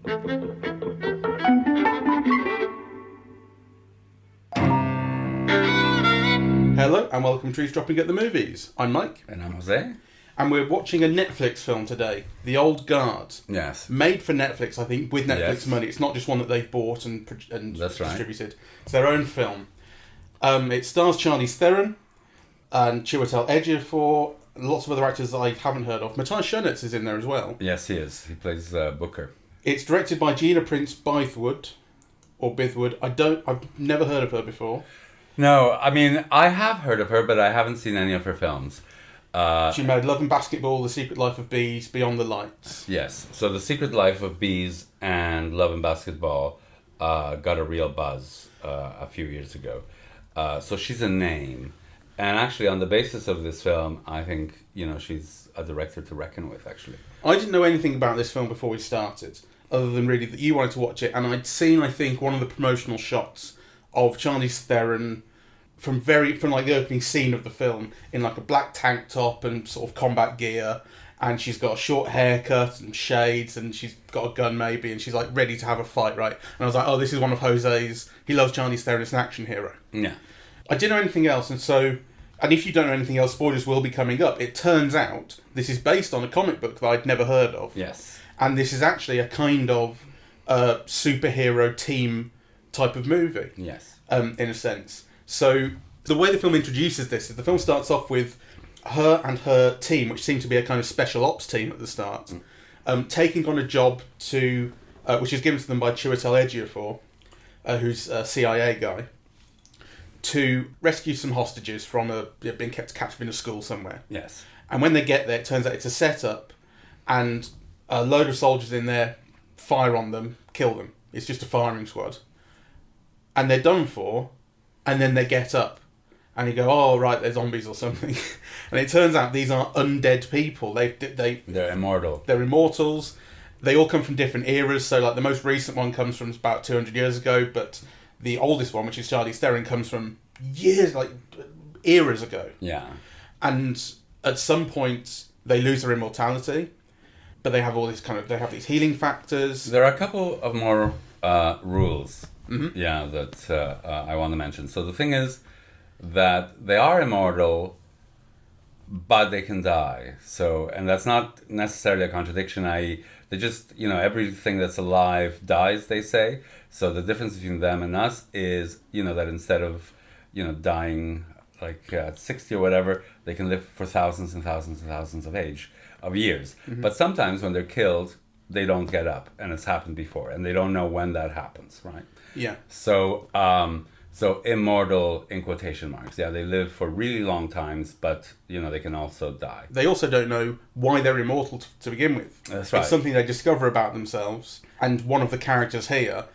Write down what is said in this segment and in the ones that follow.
Hello and welcome to Eavesdropping at the Movies. I'm Mike. And I'm José. And we're watching a Netflix film today, The Old Guard. Yes. Made for Netflix, I think, with Netflix Yes. money. It's not just one that they've bought and That's right. distributed. It's their own film. It stars Charlize Theron and Chiwetel Ejiofor, lots of other actors that I haven't heard of. Matthias Schoenaerts is in there as well. Yes, he is. He plays Booker. It's directed by Gina Prince Bythewood, or Bithwood. I've never heard of her before. No, I mean, I have heard of her, but I haven't seen any of her films. She made Love and Basketball, The Secret Life of Bees, Beyond the Lights. Yes. So The Secret Life of Bees and Love and Basketball got a real buzz a few years ago. So she's a name. And actually, on the basis of this film, I think, she's a director to reckon with, actually. I didn't know anything about this film before we started, other than really that you wanted to watch it, and I'd seen, I think, one of the promotional shots of Charlize Theron from like the opening scene of the film in like a black tank top and sort of combat gear, and she's got a short haircut and shades, and she's got a gun maybe, and she's like ready to have a fight, right? And I was like, oh, this is one of Jose's. He loves Charlize Theron as an action hero. Yeah. I didn't know anything else, and if you don't know anything else, spoilers will be coming up. It turns out this is based on a comic book that I'd never heard of. Yes. And this is actually a kind of superhero team type of movie. Yes. In a sense. So the way the film introduces this is the film starts off with her and her team, which seem to be a kind of special ops team at the start, taking on a job which is given to them by Chiwetel Ejiofor, who's a CIA guy, to rescue some hostages from being kept captive in a school somewhere. Yes. And when they get there, it turns out it's a setup, and a load of soldiers in there fire on them, kill them. It's just a firing squad. And they're done for, and then they get up. And you go, oh, right, they're zombies or something. And it turns out these are undead people. They're immortal. They're immortals. They all come from different eras. So, like, the most recent one comes from about 200 years ago, but the oldest one, which is Charlize Theron, comes from eras ago. Yeah. And at some point, they lose their immortality, but they have all these they have these healing factors. There are a couple of more rules, Mm-hmm. that I want to mention. So the thing is that they are immortal, but they can die. So, and that's not necessarily a contradiction. They just, everything that's alive dies, they say. So the difference between them and us is, that instead of, dying like at 60 or whatever, they can live for thousands and thousands and thousands of years. Mm-hmm. But sometimes when they're killed, they don't get up, and it's happened before, and they don't know when that happens, right? Yeah. So, so immortal in quotation marks. Yeah, they live for really long times, but they can also die. They also don't know why they're immortal to begin with. That's right. It's something they discover about themselves. And one of the characters here,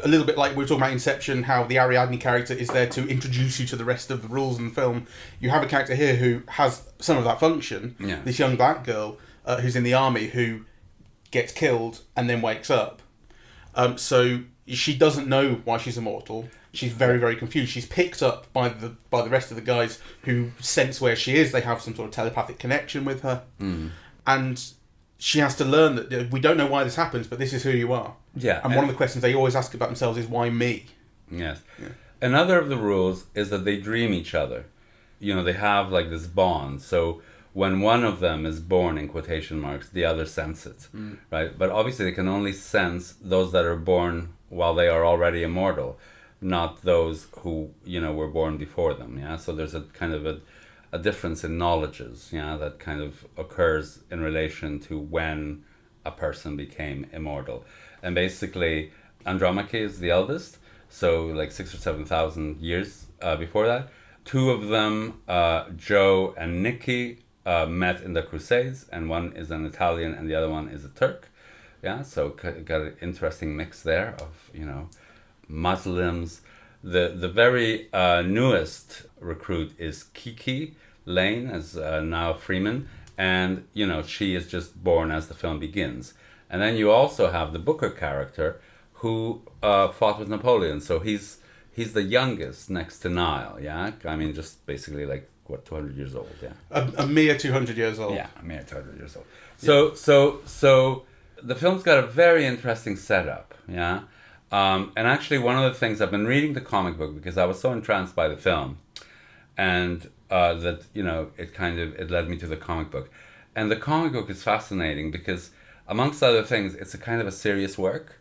a little bit like we were talking about Inception, how the Ariadne character is there to introduce you to the rest of the rules in the film. You have a character here who has some of that function. Yeah. This young black girl who's in the army who gets killed and then wakes up. So she doesn't know why she's immortal. She's very, very confused. She's picked up by the rest of the guys who sense where she is. They have some sort of telepathic connection with her. Mm. And she has to learn that we don't know why this happens, but this is who you are. Yeah. And one of the questions they always ask about themselves is, why me? Yes. Yeah. Another of the rules is that they dream each other. They have like this bond. So when one of them is born, in quotation marks, the other sense it, right? But obviously they can only sense those that are born while they are already immortal, not those who, were born before them, yeah? So there's a kind of a difference in knowledges, yeah, that kind of occurs in relation to when a person became immortal. And basically, Andromache is the eldest, so like 6,000 or 7,000 years before that. Two of them, Joe and Nikki, met in the Crusades, and one is an Italian and the other one is a Turk. Yeah, so got an interesting mix there of, Muslims. The very newest recruit is Kiki Lane, as now Freeman, and, she is just born as the film begins. And then you also have the Booker character who fought with Napoleon, so he's the youngest next to Nile, yeah? I mean, just basically like, 200 years old, yeah. A mere 200 years old. Yeah, a mere 200 years old. So the film's got a very interesting setup, yeah? And actually, one of the things, I've been reading the comic book because I was so entranced by the film, and that, it led me to the comic book. And the comic book is fascinating because, amongst other things, it's a kind of a serious work,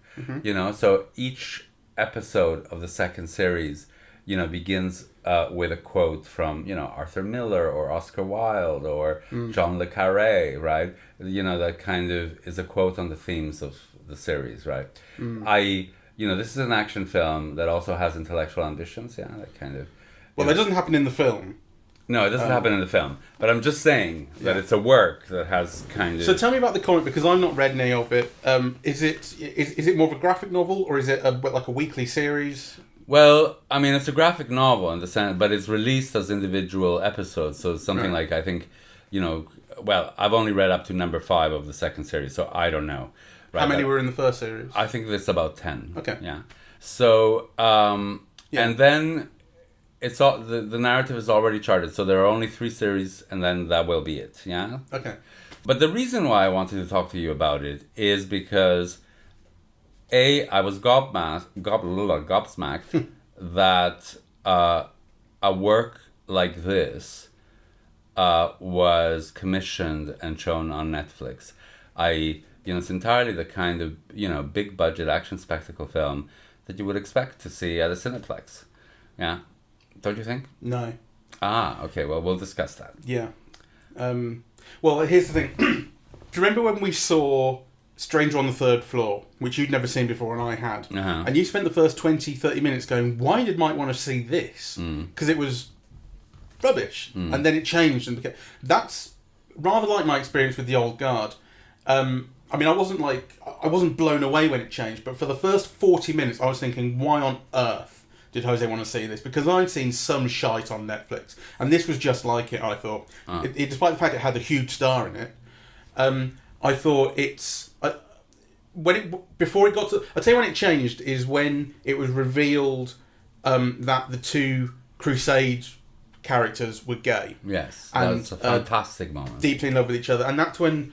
so each episode of the second series, begins with a quote from, Arthur Miller or Oscar Wilde or John le Carré, right? That kind of is a quote on the themes of the series, right? This is an action film that also has intellectual ambitions, that kind of... Well, that doesn't happen in the film. No, it doesn't happen in the film. But I'm just saying that it's a work that has kind of... So tell me about the comic, because I've not read any of it. Is it more of a graphic novel, or is it like a weekly series? Well, I mean, it's a graphic novel in the sense, but it's released as individual episodes. So something like, I think, I've only read up to number 5 of the second series, so I don't know. Right? How many were in the first series? I think there's about 10. Okay. Yeah. So, and then it's all the narrative is already charted. So there are only 3 series, and then that will be it. Yeah. Okay. But the reason why I wanted to talk to you about it is because, I was gobsmacked that a work like this was commissioned and shown on Netflix. It's entirely the kind of, big budget action spectacle film that you would expect to see at a Cineplex. Yeah. Don't you think? No. Ah, okay. Well, we'll discuss that. Yeah. Well, here's the thing. Do you remember when we saw Stranger on the Third Floor, which you'd never seen before and I had? Uh-huh. And you spent the first 20, 30 minutes going, why did Mike want to see this? Because it was rubbish. And then it changed. And that's rather like my experience with The Old Guard. I wasn't blown away when it changed, but for the first 40 minutes, I was thinking, why on earth did Jose want to see this? Because I'd seen some shite on Netflix, and this was just like it, I thought. Despite the fact it had a huge star in it, I thought before it got to... I'd say when it changed is when it was revealed that the 2 Crusade characters were gay. Yes, and that's a fantastic moment. Deeply in love with each other, and that's when...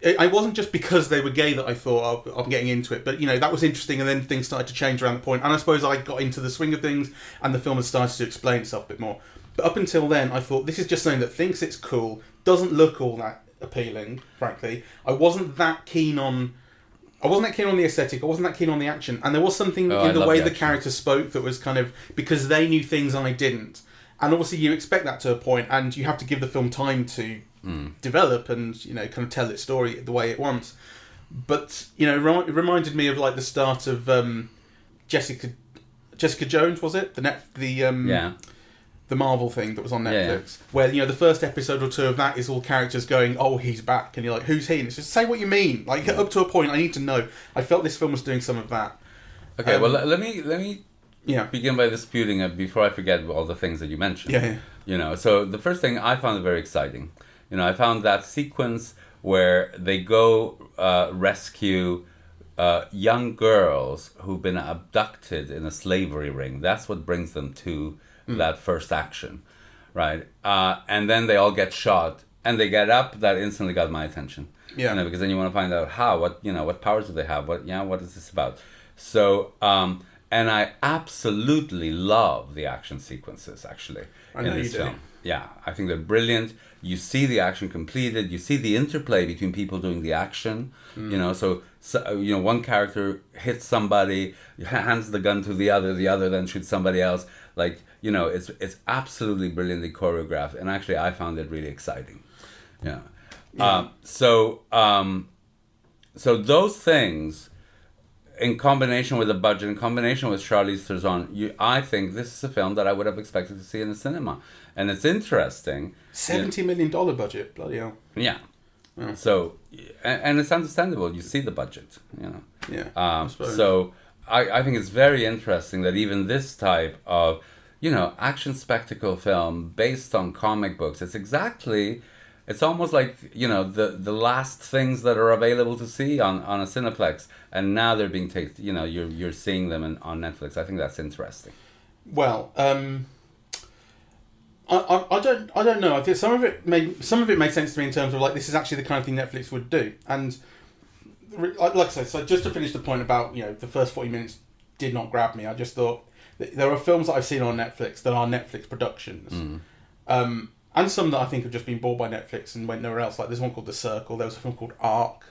It wasn't just because they were gay that I thought, I'm getting into it, but, that was interesting, and then things started to change around the point, and I suppose I got into the swing of things, and the film had started to explain itself a bit more. But up until then, I thought, this is just something that thinks it's cool, doesn't look all that appealing, frankly. I wasn't that keen on the aesthetic, I wasn't that keen on the action, and there was something in the way the characters spoke that was kind of, because they knew things I didn't. And obviously you expect that to a point, and you have to give the film time to develop and, kind of tell its story the way it wants. But, it reminded me of like the start of Jessica Jones, was it? The Marvel thing that was on Netflix. Where, the first episode or 2 of that is all characters going, oh, he's back. And you're like, who's he? And it's just, say what you mean. Like, up to a point, I need to know. I felt this film was doing some of that. Okay, well, let me begin by disputing it before I forget all the things that you mentioned. So the first thing, I found it very exciting. I found that sequence where they go rescue young girls who've been abducted in a slavery ring. That's what brings them to that first action, right? And then they all get shot, and they get up. That instantly got my attention. Because then you want to find out what powers do they have? What is this about? So, and I absolutely love the action sequences, actually, in this film. Yeah, I think they're brilliant. You see the action completed. You see the interplay between people doing the action. So one character hits somebody, hands the gun to the other then shoots somebody else. Like, it's absolutely brilliantly choreographed. And actually, I found it really exciting. So those things, in combination with the budget, in combination with Charlize Theron, I think this is a film that I would have expected to see in the cinema. And it's interesting. $70 million budget, bloody hell. Yeah. So, and it's understandable. You see the budget, I suppose. So, I think it's very interesting that even this type of, action spectacle film based on comic books, it's almost like, the last things that are available to see on a Cineplex, and now they're being taken, you're seeing them on Netflix. I think that's interesting. Well, I don't know. I think some of it made sense to me in terms of like, this is actually the kind of thing Netflix would do. And like I said, so just to finish the point about, the first 40 minutes did not grab me. I just thought there are films that I've seen on Netflix that are Netflix productions, and some that I think have just been bought by Netflix and went nowhere else. Like there's one called The Circle. There was a film called Arc,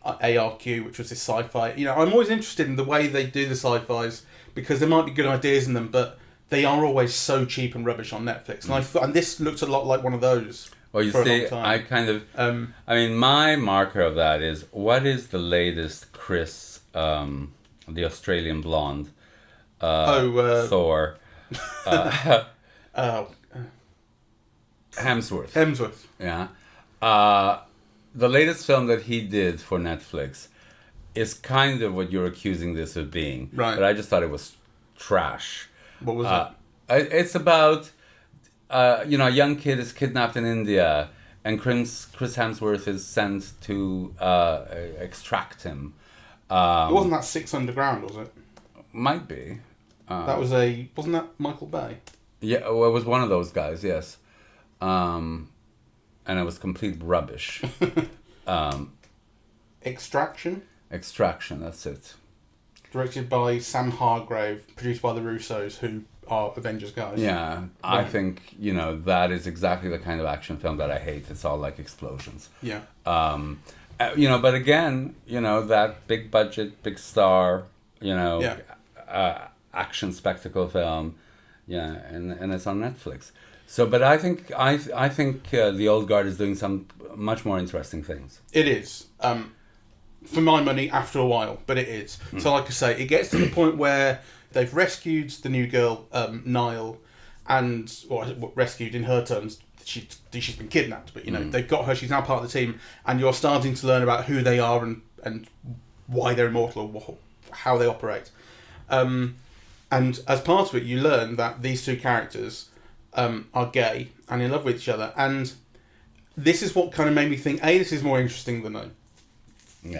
ARQ, which was this sci-fi. I'm always interested in the way they do the sci-fis because there might be good ideas in them, but they are always so cheap and rubbish on Netflix. And I thought, and this looks a lot like one of those. Well, you see, I kind of... I mean, my marker of that is, what is the latest Chris, the Australian blonde, Thor, Hemsworth. Yeah. The latest film that he did for Netflix is kind of what you're accusing this of being. Right. But I just thought it was trash. What was it? It's about... a young kid is kidnapped in India, and Chris Hemsworth is sent to extract him. It wasn't that Six Underground, was it? Might be. Wasn't that Michael Bay? Yeah, well, it was one of those guys. Yes, and it was complete rubbish. Extraction. That's it. Directed by Sam Hargrave, produced by the Russos, who are Avengers guys. Yeah, right. I think, that is exactly the kind of action film that I hate. It's all like explosions. Yeah. But again, that big budget, big star, action spectacle film, and it's on Netflix. So, but I think the old guard is doing some much more interesting things. It is. For my money, after a while, but it is. So, like I say, it gets to the point where they've rescued the new girl, Niall, rescued in her terms. She's been kidnapped, but they've got her. She's now part of the team, and you're starting to learn about who they are and why they're immortal or how they operate. And as part of it, you learn that these two characters are gay and in love with each other, and this is what kind of made me think: this is more interesting than I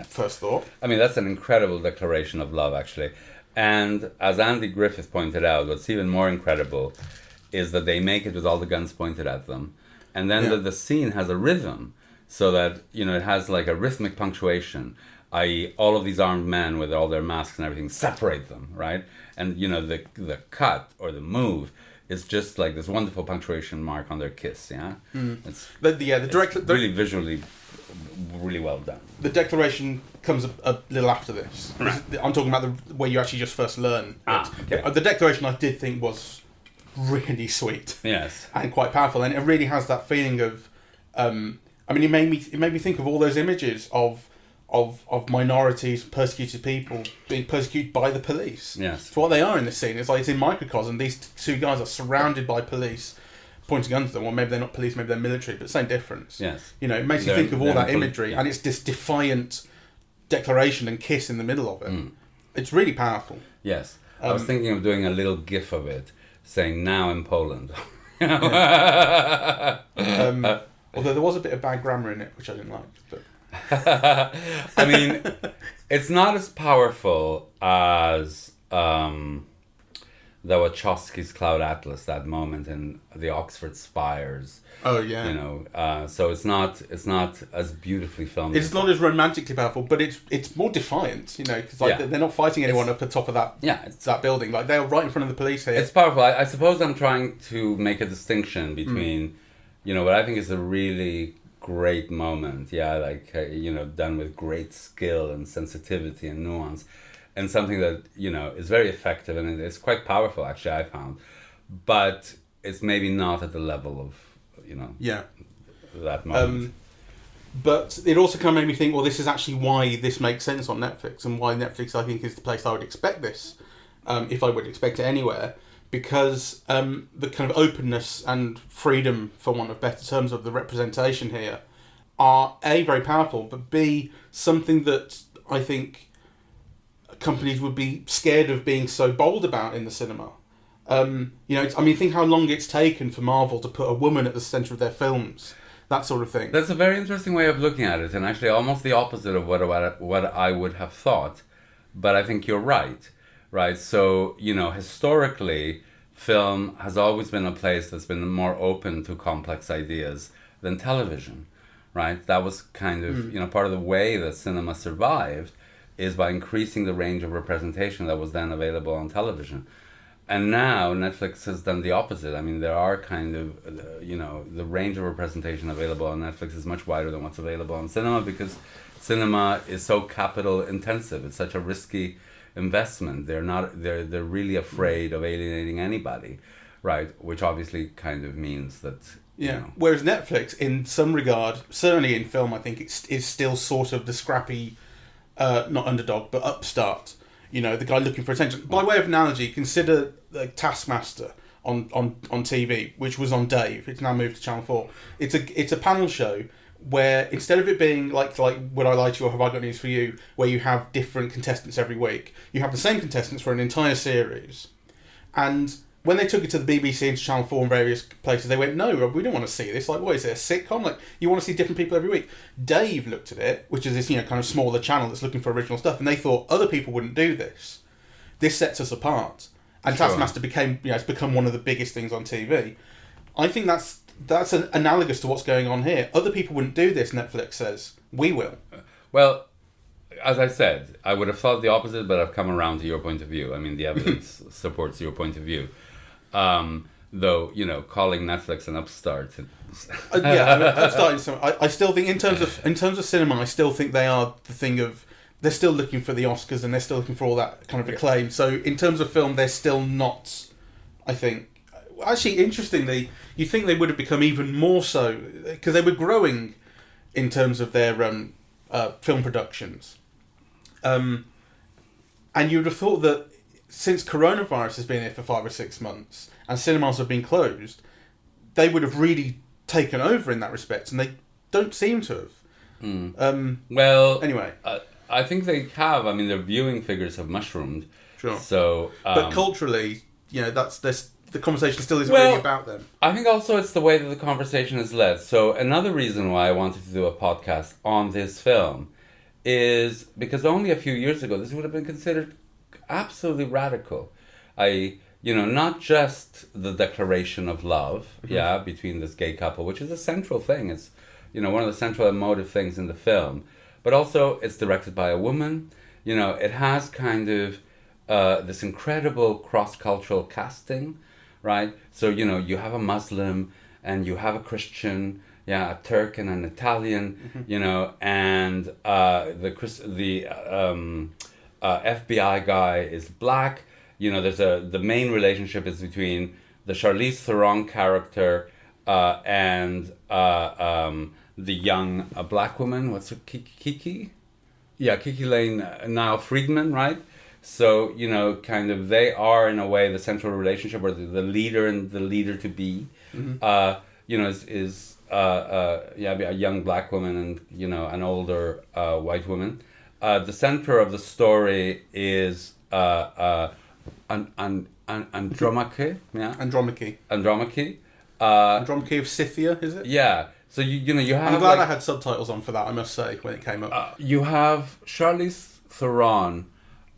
first thought. I mean, that's an incredible declaration of love, actually. And as Andy Griffith pointed out, what's even more incredible is that they make it with all the guns pointed at them. And then the scene has a rhythm, so that, it has like a rhythmic punctuation, i.e. all of these armed men with all their masks and everything separate them, right? And, the cut or the move is just like this wonderful punctuation mark on their kiss, yeah? It's really visually really well done. The declaration comes a little after this. Right. I'm talking about the way you actually just first learn. Okay. The declaration I did think was really sweet. Yes. And quite powerful, and it really has that feeling of. It made me think of all those images of minorities, persecuted people being persecuted by the police. Yes. So what they are in this scene is like it's in microcosm. These two guys are surrounded by police, pointing guns at them. Or maybe they're not police, maybe they're military, but same difference. Yes. It makes you think of all that imagery, and it's this defiant declaration and kiss in the middle of it. It's really powerful. Yes. I was thinking of doing a little gif of it, saying "now in Poland." Although there was a bit of bad grammar in it, which I didn't like. But I mean, it's not as powerful as the Wachowski's Cloud Atlas, that moment in the Oxford spires. Oh yeah. So it's not as beautifully filmed. It's not as romantically powerful, but it's more defiant. Because they're not fighting anyone up the top of that. Yeah, it's that building. Like they're right in front of the police here. It's powerful. I suppose I'm trying to make a distinction between, what I think is a really great moment. Yeah, like done with great skill and sensitivity and nuance. And something that, is very effective and it's quite powerful, actually, I found. But it's maybe not at the level of, that moment. But it also kind of made me think, well, this is actually why this makes sense on Netflix, and why Netflix, I think, is the place I would expect this, if I would expect it anywhere. Because the kind of openness and freedom, for want of better terms, of the representation here are, A, very powerful, but B, something that I think companies would be scared of being so bold about in the cinema. Think how long it's taken for Marvel to put a woman at the centre of their films, that sort of thing. That's a very interesting way of looking at it, and actually almost the opposite of what I would have thought. But I think you're right? So, historically, film has always been a place that's been more open to complex ideas than television, right? That was kind of, part of the way that cinema survived is by increasing the range of representation that was then available on television. And now Netflix has done the opposite. I mean, there are kind of, the range of representation available on Netflix is much wider than what's available on cinema, because cinema is so capital intensive. It's such a risky investment. They're really afraid of alienating anybody, right? Which obviously kind of means that, Whereas Netflix, in some regard, certainly in film, I think is still sort of the scrappy, not underdog, but upstart. The guy looking for attention. By way of analogy, consider the Taskmaster on TV, which was on Dave. It's now moved to Channel 4. It's a panel show where instead of it being like Would I Lie to You or Have I Got News for You, where you have different contestants every week, you have the same contestants for an entire series. And when they took it to the BBC and to Channel 4 and various places, they went, no, we don't want to see this. Like, what is it, a sitcom? Like, you want to see different people every week. Dave looked at it, which is this, kind of smaller channel that's looking for original stuff, and they thought other people wouldn't do this. This sets us apart. And sure. Taskmaster became, it's become one of the biggest things on TV. I think that's analogous to what's going on here. Other people wouldn't do this, Netflix says. We will. Well, as I said, I would have thought the opposite, but I've come around to your point of view. I mean, the evidence supports your point of view. Though, calling Netflix an upstart. Upstart. I still think in terms of cinema, I still think they are the thing of, they're still looking for the Oscars and they're still looking for all that kind of acclaim. So in terms of film, they're still not, I think. Actually, interestingly, you think they would have become even more so, because they were growing in terms of their film productions. And you would have thought that since coronavirus has been here for 5 or 6 months and cinemas have been closed, they would have really taken over in that respect, and they don't seem to have. Well, anyway, I think they have. I mean, their viewing figures have mushroomed. Sure. So, but culturally, the conversation still isn't really about them. I think also it's the way that the conversation is led. So another reason why I wanted to do a podcast on this film is because only a few years ago this would have been considered absolutely radical. Not just the declaration of love, between this gay couple, which is a central thing. It's, one of the central emotive things in the film. But also, it's directed by a woman. It has kind of this incredible cross-cultural casting, right? So, you have a Muslim and you have a Christian, a Turk and an Italian, and the FBI guy is black. There's the main relationship is between the Charlize Theron character and the young black woman. What's her, Kiki? Yeah, Kiki Lane, Niall Friedman, right? So, kind of they are in a way the central relationship, where the leader and the leader to be, is a young black woman and, an older white woman. The center of the story is Andromache, Andromache. Andromache of Scythia, is it? Yeah. So you have. I'm glad I had subtitles on for that, I must say, when it came up. You have Charlize Theron,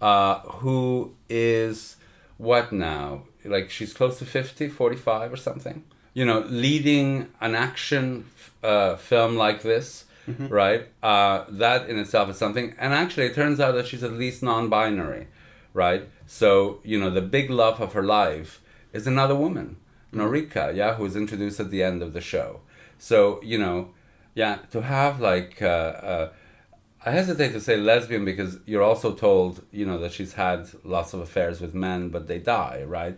who is what now? Like, she's close to 50, 45 or something. Leading an action film like this, right? That in itself is something. And actually, it turns out that she's at least non-binary, right? So, the big love of her life is another woman, Norika, who is introduced at the end of the show. So, to have I hesitate to say lesbian, because you're also told, that she's had lots of affairs with men, but they die, right?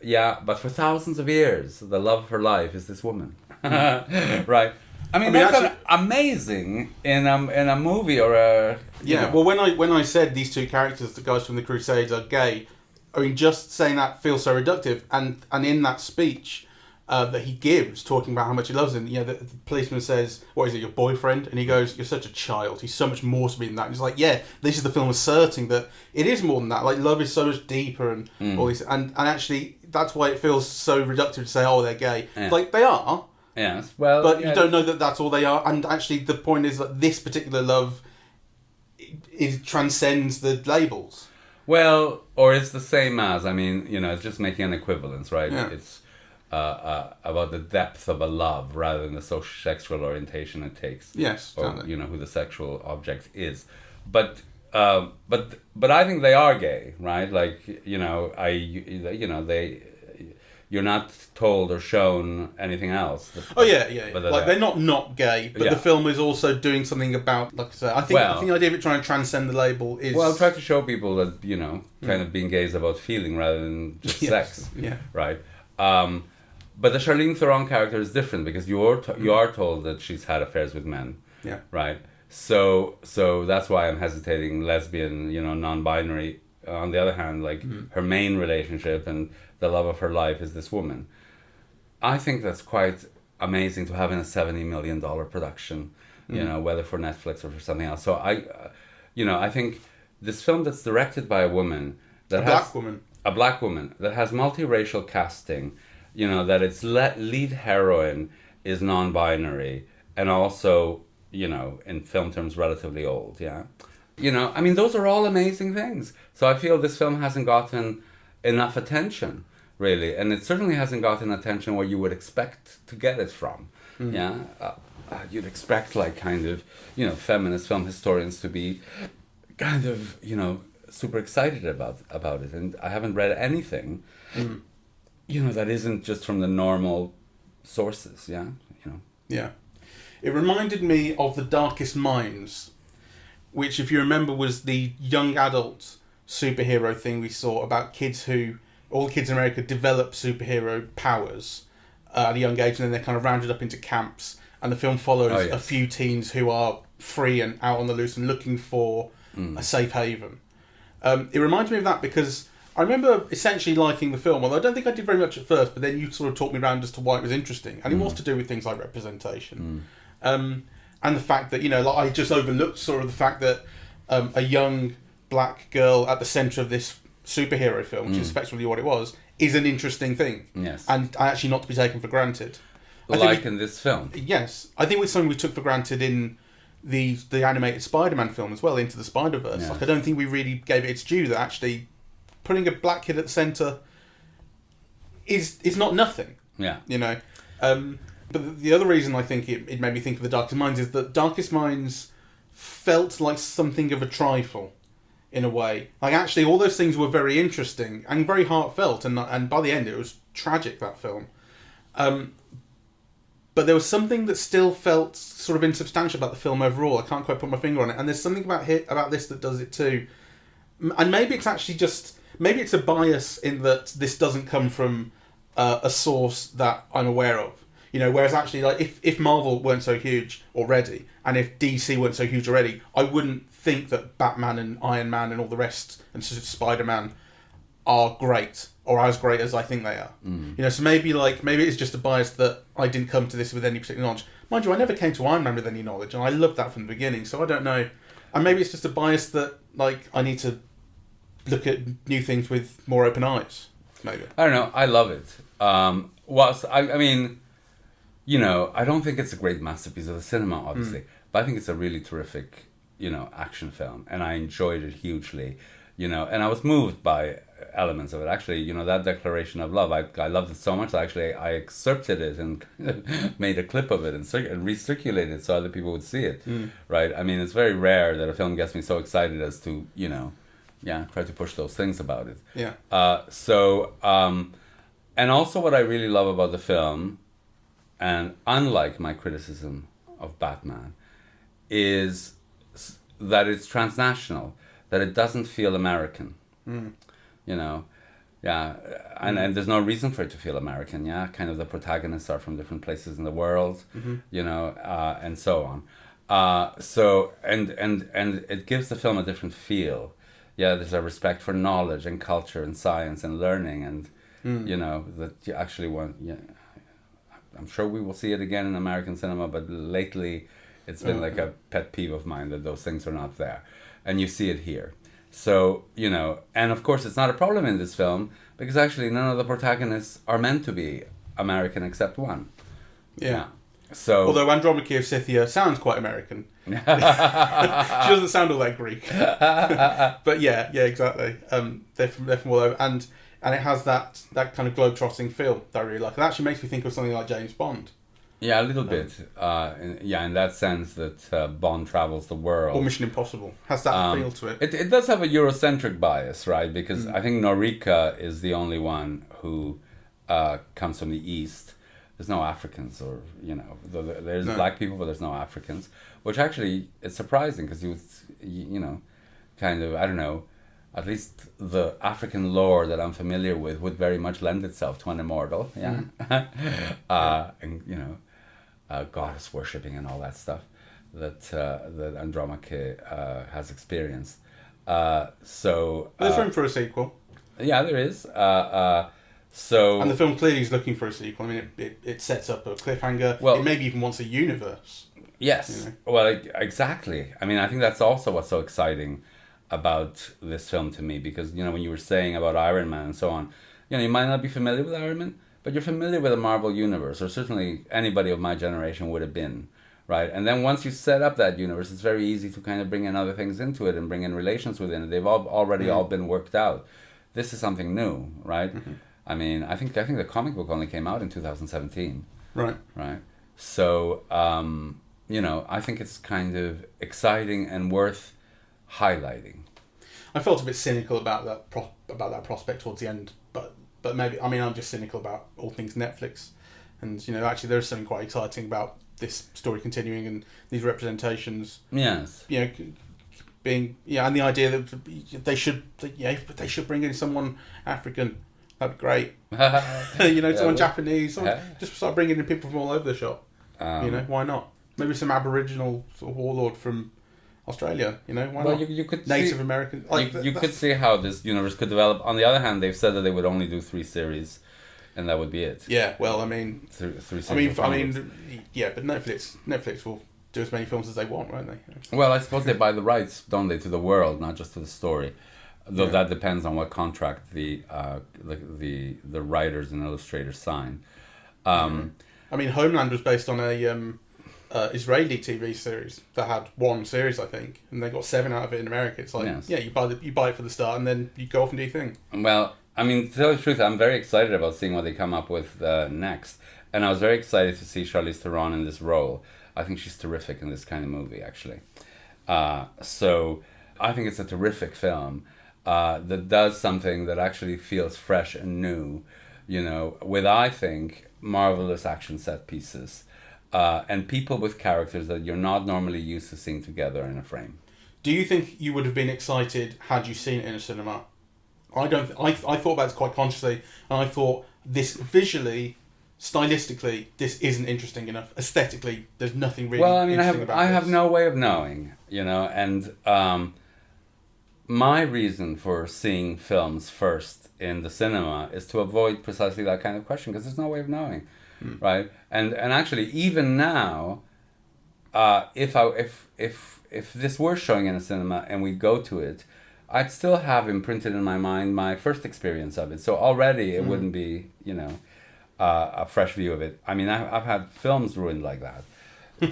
Yeah, but for thousands of years, the love of her life is this woman, right? I mean that's actually amazing in a movie or a... Well, when I said these two characters, the guys from the Crusades, are gay, I mean, just saying that feels so reductive. And in that speech that he gives, talking about how much he loves him, the policeman says, what is it, your boyfriend? And he goes, you're such a child. He's so much more to me than that. And he's like, this is the film asserting that it is more than that. Like, love is so much deeper and all this. And actually, that's why it feels so reductive to say, oh, they're gay. Yeah. Like, they are. Yes, well... But you don't know that that's all they are. And actually, the point is that this particular love transcends the labels. Well, or it's the same as, I mean, it's just making an equivalence, right? Yeah. It's, about the depth of a love rather than the sexual orientation it takes. Yes, or totally. who the sexual object is. But I think they are gay, right? Like you're not told or shown anything else. Oh yeah. Like they're not gay, but Yeah. the film is also doing something about, like I say, I think the idea of it trying to transcend the label is. Well, I'll try to show people that kind of being gay is about feeling rather than just sex. Yeah. Right. But the Charlize Theron character is different because you are told that she's had affairs with men. Yeah. Right. So that's why I'm hesitating. Lesbian, non-binary. On the other hand, like her main relationship and the love of her life is this woman. I think that's quite amazing to have in a $70 million production, whether for Netflix or for something else. So I think this film that's directed by a woman, a black woman that has multiracial casting, that its lead heroine is non-binary and also, in film terms, relatively old. Yeah. Those are all amazing things. So I feel this film hasn't gotten enough attention, really. And it certainly hasn't gotten attention where you would expect to get it from. Yeah. You'd expect, like, kind of, feminist film historians to be kind of, super excited about it. And I haven't read anything, that isn't just from the normal sources. Yeah. Yeah. It reminded me of The Darkest Minds, which, if you remember, was the young adult superhero thing we saw about all kids in America develop superhero powers at a young age, and then they're kind of rounded up into camps. And the film follows a few teens who are free and out on the loose and looking for a safe haven. It reminds me of that because I remember essentially liking the film, although I don't think I did very much at first, but then you sort of talked me around as to why it was interesting. And it was to do with things like representation. And the fact that, I just overlooked sort of the fact that a young black girl at the centre of this superhero film, which is effectively what it was, is an interesting thing. Yes. And actually not to be taken for granted. In this film. Yes. I think it's something we took for granted in the animated Spider-Man film as well, Into the Spider-Verse. Yeah. Like, I don't think we really gave it its due that actually putting a black kid at the centre is not nothing. Yeah. But the other reason I think it made me think of The Darkest Minds is that Darkest Minds felt like something of a trifle, in a way. Like, actually, all those things were very interesting and very heartfelt, and by the end it was tragic, that film. But there was something that still felt sort of insubstantial about the film overall. I can't quite put my finger on it. And there's something about this that does it too. And maybe it's actually maybe it's a bias in that this doesn't come from a source that I'm aware of. Whereas actually, like, if Marvel weren't so huge already, and if DC weren't so huge already, I wouldn't think that Batman and Iron Man and all the rest, and sort of Spider-Man, are great, or as great as I think they are. So maybe it's just a bias that I didn't come to this with any particular knowledge. Mind you, I never came to Iron Man with any knowledge, and I loved that from the beginning, so I don't know. And maybe it's just a bias that, like, I need to look at new things with more open eyes, maybe. I don't know, I love it. I don't think it's a great masterpiece of the cinema, obviously, but I think it's a really terrific, action film, and I enjoyed it hugely, and I was moved by elements of it. Actually, that declaration of love, I loved it so much that actually I excerpted it and made a clip of it and recirculated it so other people would see it, right? I mean, it's very rare that a film gets me so excited as to, try to push those things about it. Yeah. And also what I really love about the film, and unlike my criticism of Batman, is that it's transnational, that it doesn't feel American. And there's no reason for it to feel American. Kind of the protagonists are from different places in the world, and so on. And it gives the film a different feel. There's a respect for knowledge and culture and science and learning, and that you actually want. I'm sure we will see it again in American cinema, but lately it's been like a pet peeve of mine that those things are not there. And you see it here. So, and of course it's not a problem in this film because actually none of the protagonists are meant to be American except one. Yeah. So, although Andromache of Scythia sounds quite American. She doesn't sound all that Greek. But yeah, exactly. They're from all over. And and it has that kind of globe-trotting feel that I really like. It actually makes me think of something like James Bond. Yeah, a little bit. In that sense that Bond travels the world. Or Mission Impossible has that feel to it. It does have a Eurocentric bias, right? Because I think Norika is the only one who comes from the East. There's no Africans, or there's black people, but there's no Africans. Which actually is surprising because kind of, I don't know, at least the African lore that I'm familiar with would very much lend itself to an immortal, and goddess worshipping and all that stuff that Andromache has experienced. So there's room for a sequel. Yeah, there is. And the film clearly is looking for a sequel. I mean, it sets up a cliffhanger. Well, it maybe even wants a universe. Yes. Well, exactly. I mean, I think that's also what's so exciting about this film to me, because when you were saying about Iron Man and so on, you might not be familiar with Iron Man, but you're familiar with the Marvel universe, or certainly anybody of my generation would have been, right? And then once you set up that universe, it's very easy to kind of bring in other things into it and bring in relations within it. They've already all been worked out. This is something new, right? Mm-hmm. I mean, I think the comic book only came out in 2017. Right. Right. So, I think it's kind of exciting and worth highlighting. I felt a bit cynical about that prospect towards the end, but maybe, I mean, I'm just cynical about all things Netflix, and actually there's something quite exciting about this story continuing and these representations. Yes. Being and the idea that they should bring in someone African. That'd be great. Someone Japanese. Just start bringing in people from all over the shop. Why not? Maybe some Aboriginal sort of warlord from Australia. Why not? You could Native see, American. You could see how this universe could develop. On the other hand, they've said that they would only do 3 series, and that would be it. Yeah. Well, I mean, 3 series. But Netflix will do as many films as they want, won't they? Well, I suppose they buy the rights, don't they, to the world, not just to the story. Though that depends on what contract the writers and illustrators sign. I mean, Homeland was based on a Israeli TV series that had 1 series, I think, and they got 7 out of it in America. It's like, you buy it for the start, and then you go off and do your thing. Well, I mean, to tell the truth, I'm very excited about seeing what they come up with next, and I was very excited to see Charlize Theron in this role. I think she's terrific in this kind of movie, actually. So I think it's a terrific film. That does something that actually feels fresh and new, with, I think, marvelous action set pieces, and people with characters that you're not normally used to seeing together in a frame. Do you think you would have been excited had you seen it in a cinema? I don't. I thought about this quite consciously, and I thought this visually, stylistically, this isn't interesting enough. Aesthetically, there's nothing really. Well, I mean, interesting about I this. have no way of knowing, and. My reason for seeing films first in the cinema is to avoid precisely that kind of question, because there's no way of knowing, right? And actually, even now, if this were showing in a cinema and we go to it, I'd still have imprinted in my mind my first experience of it. So already it wouldn't be a fresh view of it. I mean, I've had films ruined like that,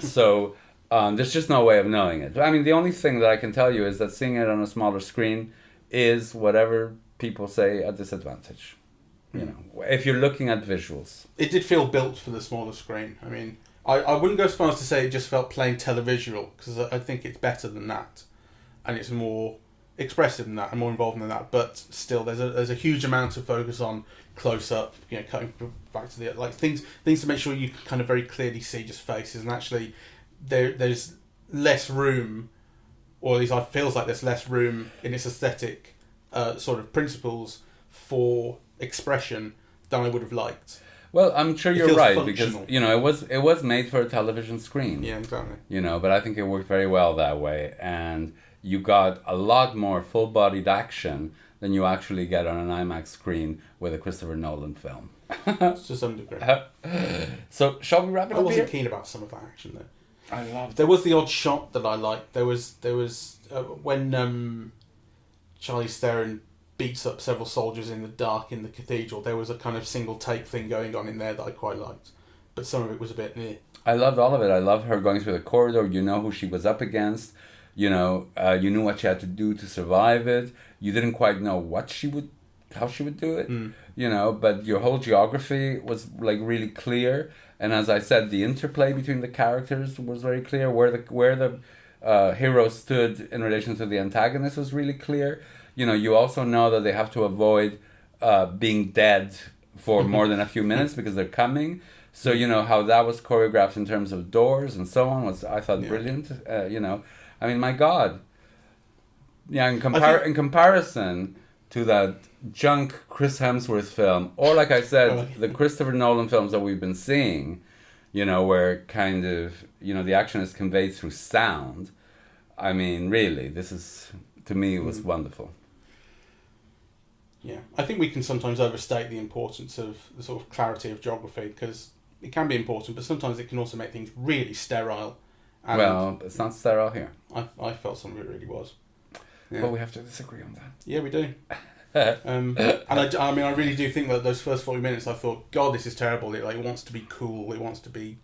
so. There's just no way of knowing it. I mean, the only thing that I can tell you is that seeing it on a smaller screen is, whatever people say, a disadvantage. If you're looking at visuals. It did feel built for the smaller screen. I mean, I wouldn't go as far as to say it just felt plain televisual, because I think it's better than that. And it's more expressive than that and more involved than that. But still, there's a huge amount of focus on close-up, cutting back to the... things to make sure you can kind of very clearly see just faces, and actually... There's less room, or at least it feels like there's less room in its aesthetic sort of principles for expression than I would have liked. Well, I'm sure you're right, functional. because it was made for a television screen. Yeah, exactly. But I think it worked very well that way, and you got a lot more full-bodied action than you actually get on an IMAX screen with a Christopher Nolan film. To some degree. So, shall we wrap it up? I wasn't keen about some of that action though. I loved it. There was the odd shot that I liked. There was when Charlize Theron beats up several soldiers in the dark in the cathedral. There was a kind of single take thing going on in there that I quite liked, but some of it was a bit. I loved all of it. I loved her going through the corridor. You know who she was up against. You knew what she had to do to survive it. You didn't quite know what she would how she would do it, you know, but your whole geography was like really clear. And as I said, the interplay between the characters was very clear. Where the hero stood in relation to the antagonist was really clear. You know, you also know that they have to avoid being dead for more than a few minutes because they're coming. So, you know, how that was choreographed in terms of doors and so on was, I thought, brilliant. You know, I mean, my God. Yeah, in comparison to that junk Chris Hemsworth film, or like I said, the Christopher Nolan films that we've been seeing, you know, where kind of, you know, the action is conveyed through sound. I mean, really, this is, to me, it was wonderful. Yeah, I think we can sometimes overstate the importance of the sort of clarity of geography, because it can be important, but sometimes it can also make things really sterile. And well, it's not sterile here. I felt some of it really was. Yeah. Well, we have to disagree on that. Yeah, we do. And I mean, I really do think that those first 40 minutes, I thought, God, this is terrible. It wants to be cool. It wants me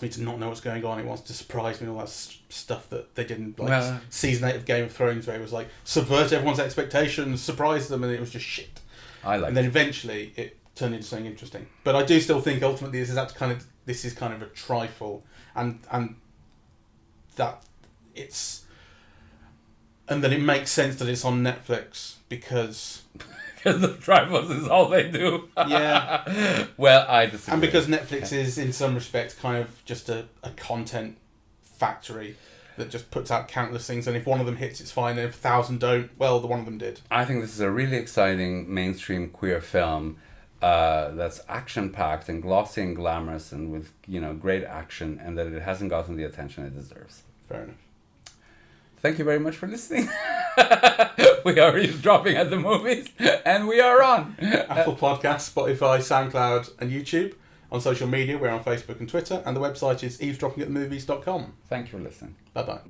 to not know what's going on. It wants to surprise me and all that stuff that they didn't, like season 8 of Game of Thrones, where it was like subvert everyone's expectations, surprise them, and it was just shit. And then eventually it turned into something interesting. But I do still think ultimately this is kind of a trifle, and that it's. And then it makes sense that it's on Netflix because the trifles is all they do. Yeah. Well, I disagree. And because Netflix is, in some respects, kind of just a content factory that just puts out countless things, and if one of them hits, it's fine, and if 1,000 don't, well, the one of them did. I think this is a really exciting mainstream queer film that's action-packed and glossy and glamorous and with, you know, great action, and that it hasn't gotten the attention it deserves. Fair enough. Thank you very much for listening. We are eavesdropping at the movies, and we are on Apple Podcasts, Spotify, SoundCloud, and YouTube. On social media, we're on Facebook and Twitter, and the website is eavesdroppingatthemovies.com. Thank you for listening. Bye-bye.